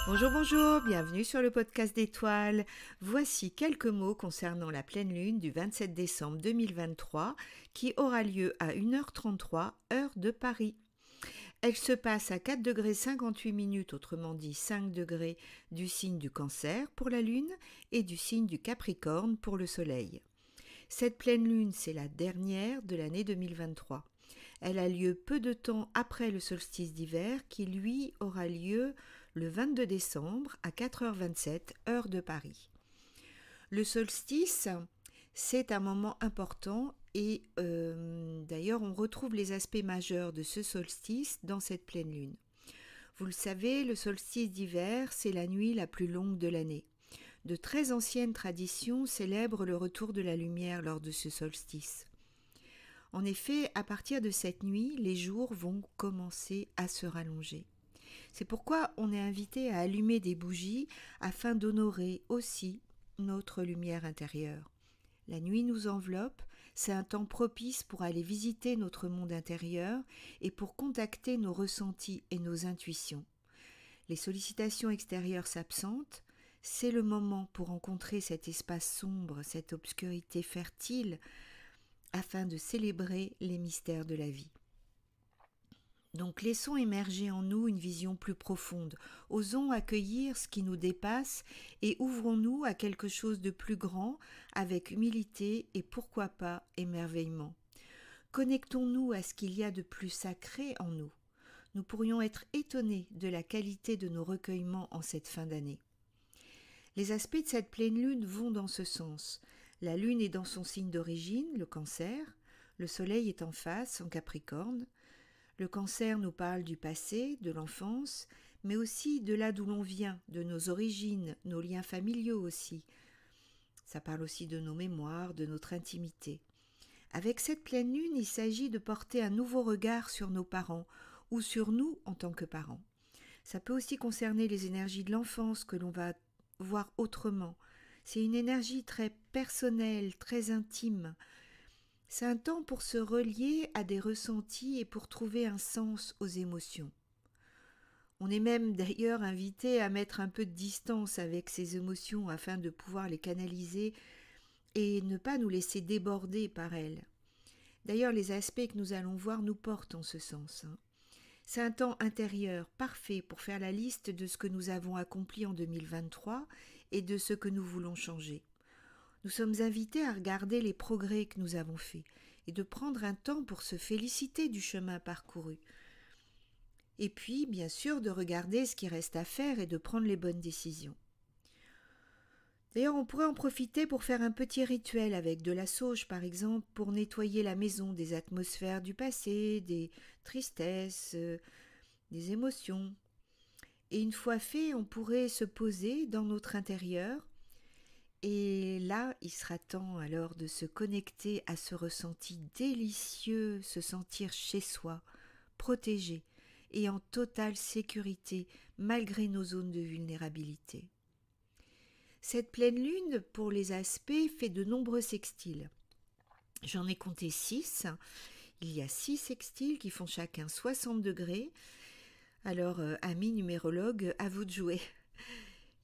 Bonjour, bonjour, bienvenue sur le podcast d'Étoiles. Voici quelques mots concernant la pleine lune du 27 décembre 2023 qui aura lieu à 1h33 heure de Paris. Elle se passe à 4 degrés 58 minutes, autrement dit 5 degrés du signe du Cancer pour la lune et du signe du Capricorne pour le soleil. Cette pleine lune, c'est la dernière de l'année 2023. Elle a lieu peu de temps après le solstice d'hiver qui, lui, aura lieu le 22 décembre à 4h27 heure de Paris. Le solstice, c'est un moment important et d'ailleurs on retrouve les aspects majeurs de ce solstice dans cette pleine lune. Vous le savez, le solstice d'hiver, c'est la nuit la plus longue de l'année. De très anciennes traditions célèbrent le retour de la lumière lors de ce solstice. En effet, à partir de cette nuit, les jours vont commencer à se rallonger. C'est pourquoi on est invité à allumer des bougies afin d'honorer aussi notre lumière intérieure. La nuit nous enveloppe, c'est un temps propice pour aller visiter notre monde intérieur et pour contacter nos ressentis et nos intuitions. Les sollicitations extérieures s'absentent, c'est le moment pour rencontrer cet espace sombre, cette obscurité fertile, afin de célébrer les mystères de la vie. Donc laissons émerger en nous une vision plus profonde, osons accueillir ce qui nous dépasse et ouvrons-nous à quelque chose de plus grand avec humilité et pourquoi pas émerveillement. Connectons-nous à ce qu'il y a de plus sacré en nous. Nous pourrions être étonnés de la qualité de nos recueillements en cette fin d'année. Les aspects de cette pleine lune vont dans ce sens. La lune est dans son signe d'origine, le Cancer. Le soleil est en face, en Capricorne. Le Cancer nous parle du passé, de l'enfance, mais aussi de là d'où l'on vient, de nos origines, nos liens familiaux aussi. Ça parle aussi de nos mémoires, de notre intimité. Avec cette pleine lune, il s'agit de porter un nouveau regard sur nos parents ou sur nous en tant que parents. Ça peut aussi concerner les énergies de l'enfance que l'on va voir autrement. C'est une énergie très personnelle, très intime. C'est un temps pour se relier à des ressentis et pour trouver un sens aux émotions. On est même d'ailleurs invité à mettre un peu de distance avec ces émotions afin de pouvoir les canaliser et ne pas nous laisser déborder par elles. D'ailleurs, les aspects que nous allons voir nous portent en ce sens. C'est un temps intérieur parfait pour faire la liste de ce que nous avons accompli en 2023 et de ce que nous voulons changer. Nous sommes invités à regarder les progrès que nous avons faits et de prendre un temps pour se féliciter du chemin parcouru. Et puis, bien sûr, de regarder ce qui reste à faire et de prendre les bonnes décisions. D'ailleurs, on pourrait en profiter pour faire un petit rituel avec de la sauge, par exemple, pour nettoyer la maison des atmosphères du passé, des tristesses, des émotions. Et une fois fait, on pourrait se poser dans notre intérieur. Et là, il sera temps alors de se connecter à ce ressenti délicieux, se sentir chez soi, protégé et en totale sécurité malgré nos zones de vulnérabilité. Cette pleine lune, pour les aspects, fait de nombreux sextiles. J'en ai compté 6. Il y a 6 sextiles qui font chacun 60 degrés. Alors, amis numérologues, à vous de jouer.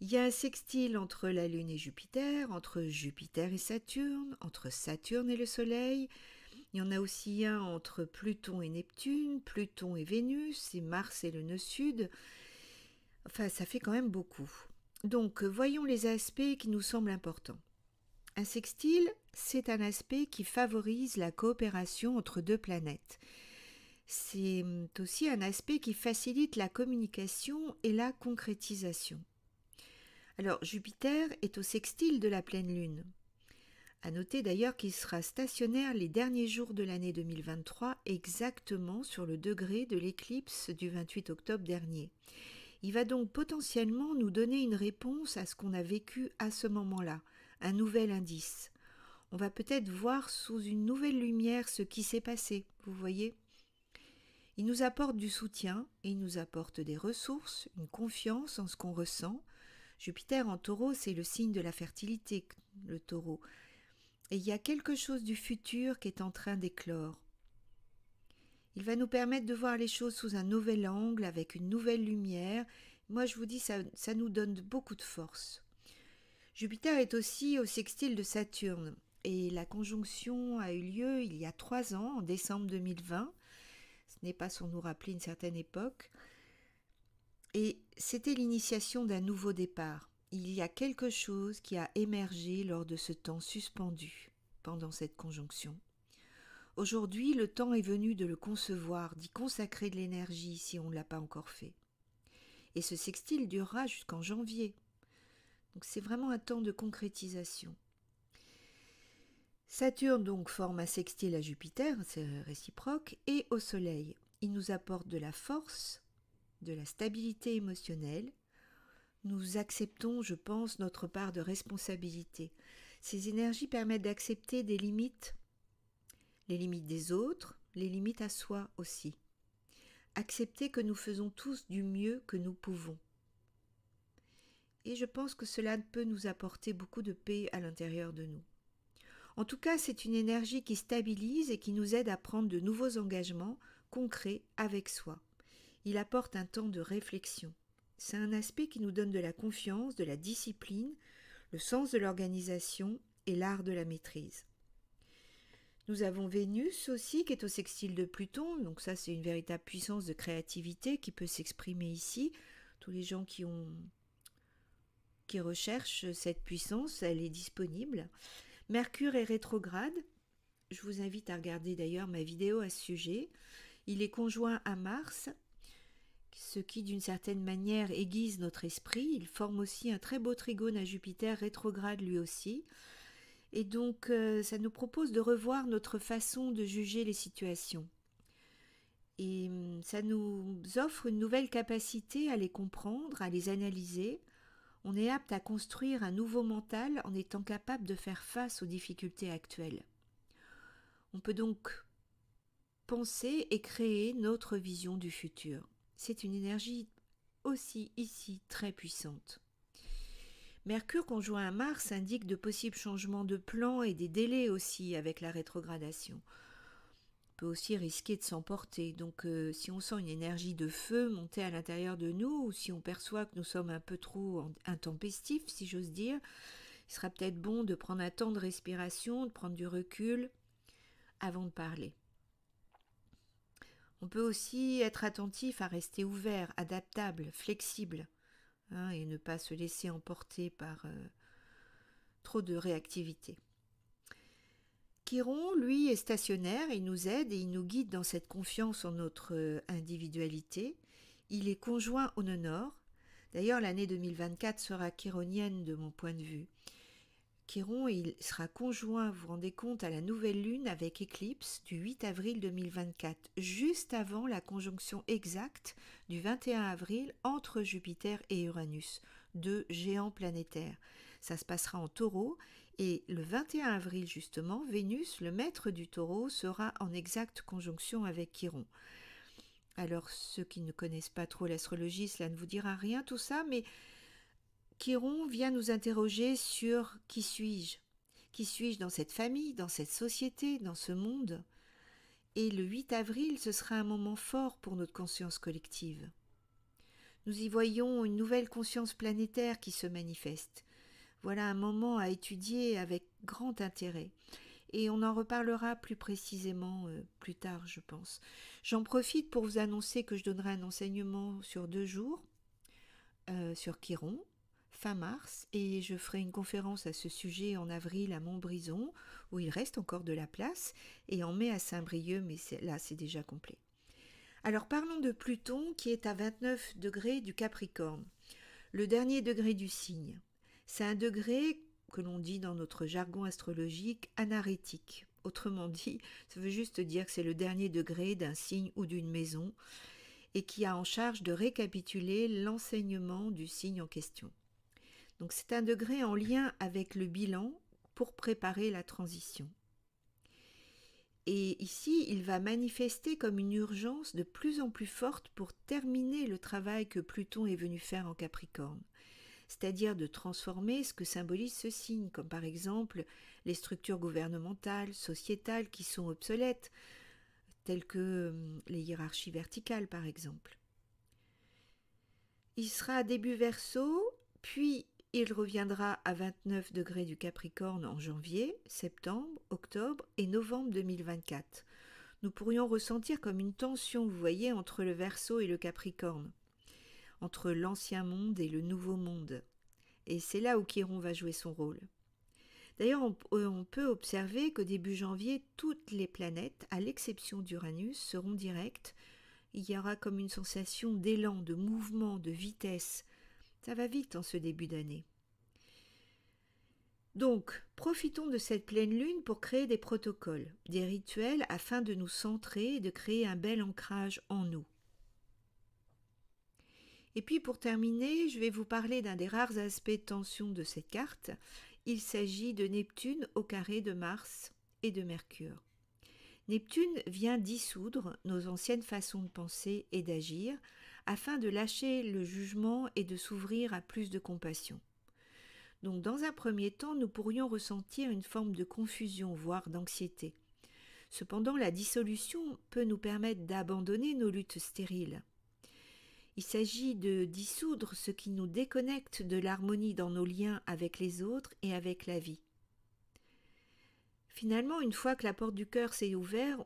Il y a un sextile entre la Lune et Jupiter, entre Jupiter et Saturne, entre Saturne et le Soleil. Il y en a aussi un entre Pluton et Neptune, Pluton et Vénus, et Mars et le nœud sud. Enfin, ça fait quand même beaucoup. Donc, voyons les aspects qui nous semblent importants. Un sextile, c'est un aspect qui favorise la coopération entre deux planètes. C'est aussi un aspect qui facilite la communication et la concrétisation. Alors, Jupiter est au sextile de la pleine lune. À noter d'ailleurs qu'il sera stationnaire les derniers jours de l'année 2023, exactement sur le degré de l'éclipse du 28 octobre dernier. Il va donc potentiellement nous donner une réponse à ce qu'on a vécu à ce moment-là, un nouvel indice. On va peut-être voir sous une nouvelle lumière ce qui s'est passé, vous voyez ? Il nous apporte du soutien, et il nous apporte des ressources, une confiance en ce qu'on ressent. Jupiter en taureau, c'est le signe de la fertilité, le taureau. Et il y a quelque chose du futur qui est en train d'éclore. Il va nous permettre de voir les choses sous un nouvel angle, avec une nouvelle lumière, Moi, je vous dis, ça nous donne beaucoup de force. Jupiter est aussi au sextile de Saturne et la conjonction a eu lieu il y a 3 ans, en décembre 2020. Ce n'est pas sans nous rappeler une certaine époque. Et c'était l'initiation d'un nouveau départ. Il y a quelque chose qui a émergé lors de ce temps suspendu pendant cette conjonction. Aujourd'hui, le temps est venu de le concevoir, d'y consacrer de l'énergie si on ne l'a pas encore fait. Et ce sextile durera jusqu'en janvier. Donc c'est vraiment un temps de concrétisation. Saturne donc forme un sextile à Jupiter, c'est réciproque, et au Soleil. Il nous apporte de la force, de la stabilité émotionnelle. Nous acceptons, je pense, notre part de responsabilité. Ces énergies permettent d'accepter des limites, les limites des autres, les limites à soi aussi. Accepter que nous faisons tous du mieux que nous pouvons. Et je pense que cela peut nous apporter beaucoup de paix à l'intérieur de nous. En tout cas, c'est une énergie qui stabilise et qui nous aide à prendre de nouveaux engagements concrets avec soi. Il apporte un temps de réflexion. C'est un aspect qui nous donne de la confiance, de la discipline, le sens de l'organisation et l'art de la maîtrise. Nous avons Vénus aussi qui est au sextile de Pluton, donc ça c'est une véritable puissance de créativité qui peut s'exprimer ici. Tous les gens qui recherchent cette puissance, elle est disponible. Mercure est rétrograde. Je vous invite à regarder d'ailleurs ma vidéo à ce sujet. Il est conjoint à Mars, ce qui d'une certaine manière aiguise notre esprit. Il forme aussi un très beau trigone à Jupiter rétrograde lui aussi. Et donc ça nous propose de revoir notre façon de juger les situations. Et ça nous offre une nouvelle capacité à les comprendre, à les analyser. On est apte à construire un nouveau mental en étant capable de faire face aux difficultés actuelles. On peut donc penser et créer notre vision du futur. C'est une énergie aussi ici très puissante. Mercure conjoint à Mars indique de possibles changements de plan et des délais aussi avec la rétrogradation. On peut aussi risquer de s'emporter. Donc si on sent une énergie de feu monter à l'intérieur de nous ou si on perçoit que nous sommes un peu trop intempestifs, si j'ose dire, il sera peut-être bon de prendre un temps de respiration, de prendre du recul avant de parler. On peut aussi être attentif à rester ouvert, adaptable, flexible, et ne pas se laisser emporter par trop de réactivité. Chiron, lui, est stationnaire, il nous aide et il nous guide dans cette confiance en notre individualité. Il est conjoint au nœud nord. D'ailleurs, l'année 2024 sera chironienne de mon point de vue. Chiron, il sera conjoint, vous vous rendez compte, à la nouvelle lune avec éclipse du 8 avril 2024, juste avant la conjonction exacte du 21 avril entre Jupiter et Uranus, deux géants planétaires. Ça se passera en Taureau et le 21 avril justement, Vénus, le maître du Taureau, sera en exacte conjonction avec Chiron. Alors ceux qui ne connaissent pas trop l'astrologie, cela ne vous dira rien tout ça, mais Chiron vient nous interroger sur qui suis-je ? Qui suis-je dans cette famille, dans cette société, dans ce monde ? Et le 8 avril, ce sera un moment fort pour notre conscience collective. Nous y voyons une nouvelle conscience planétaire qui se manifeste. Voilà un moment à étudier avec grand intérêt. Et on en reparlera plus précisément plus tard, je pense. J'en profite pour vous annoncer que je donnerai un enseignement sur 2 jours sur Chiron, fin mars, et je ferai une conférence à ce sujet en avril à Montbrison, où il reste encore de la place, et en mai à Saint-Brieuc, mais là c'est déjà complet. Alors parlons de Pluton qui est à 29 degrés du Capricorne, le dernier degré du signe. C'est un degré que l'on dit dans notre jargon astrologique anarétique. Autrement dit, ça veut juste dire que c'est le dernier degré d'un signe ou d'une maison et qui a en charge de récapituler l'enseignement du signe en question. Donc c'est un degré en lien avec le bilan pour préparer la transition. Et ici, il va manifester comme une urgence de plus en plus forte pour terminer le travail que Pluton est venu faire en Capricorne, c'est-à-dire de transformer ce que symbolise ce signe, comme par exemple les structures gouvernementales, sociétales qui sont obsolètes, telles que les hiérarchies verticales par exemple. Il sera à début Verseau, puis il reviendra à 29 degrés du Capricorne en janvier, septembre, octobre et novembre 2024. Nous pourrions ressentir comme une tension, vous voyez, entre le Verseau et le Capricorne, entre l'ancien monde et le nouveau monde. Et c'est là où Chiron va jouer son rôle. D'ailleurs, on peut observer qu'au début janvier, toutes les planètes, à l'exception d'Uranus, seront directes. Il y aura comme une sensation d'élan, de mouvement, de vitesse. Ça va vite en ce début d'année. Donc, profitons de cette pleine lune pour créer des protocoles, des rituels afin de nous centrer et de créer un bel ancrage en nous. Et puis pour terminer, je vais vous parler d'un des rares aspects de tension de cette carte. Il s'agit de Neptune au carré de Mars et de Mercure. Neptune vient dissoudre nos anciennes façons de penser et d'agir afin de lâcher le jugement et de s'ouvrir à plus de compassion. Donc dans un premier temps, nous pourrions ressentir une forme de confusion, voire d'anxiété. Cependant, la dissolution peut nous permettre d'abandonner nos luttes stériles. Il s'agit de dissoudre ce qui nous déconnecte de l'harmonie dans nos liens avec les autres et avec la vie. Finalement, une fois que la porte du cœur s'est ouverte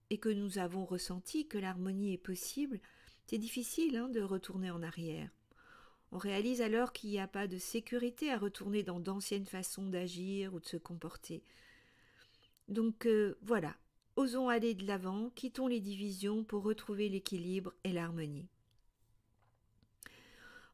et que nous avons ressenti que l'harmonie est possible, c'est difficile de retourner en arrière. On réalise alors qu'il n'y a pas de sécurité à retourner dans d'anciennes façons d'agir ou de se comporter. Donc voilà, osons aller de l'avant, quittons les divisions pour retrouver l'équilibre et l'harmonie.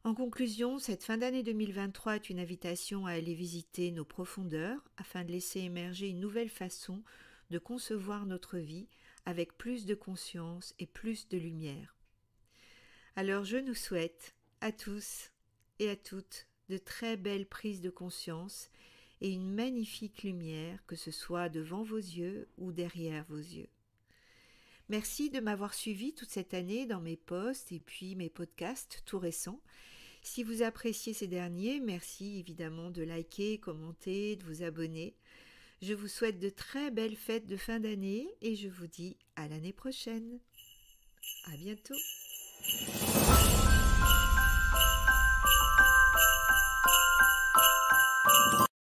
En conclusion, cette fin d'année 2023 est une invitation à aller visiter nos profondeurs afin de laisser émerger une nouvelle façon de concevoir notre vie avec plus de conscience et plus de lumière. Alors je nous souhaite à tous et à toutes de très belles prises de conscience et une magnifique lumière, que ce soit devant vos yeux ou derrière vos yeux. Merci de m'avoir suivi toute cette année dans mes posts et puis mes podcasts tout récents. Si vous appréciez ces derniers, merci évidemment de liker, commenter, de vous abonner. Je vous souhaite de très belles fêtes de fin d'année et je vous dis à l'année prochaine. À bientôt.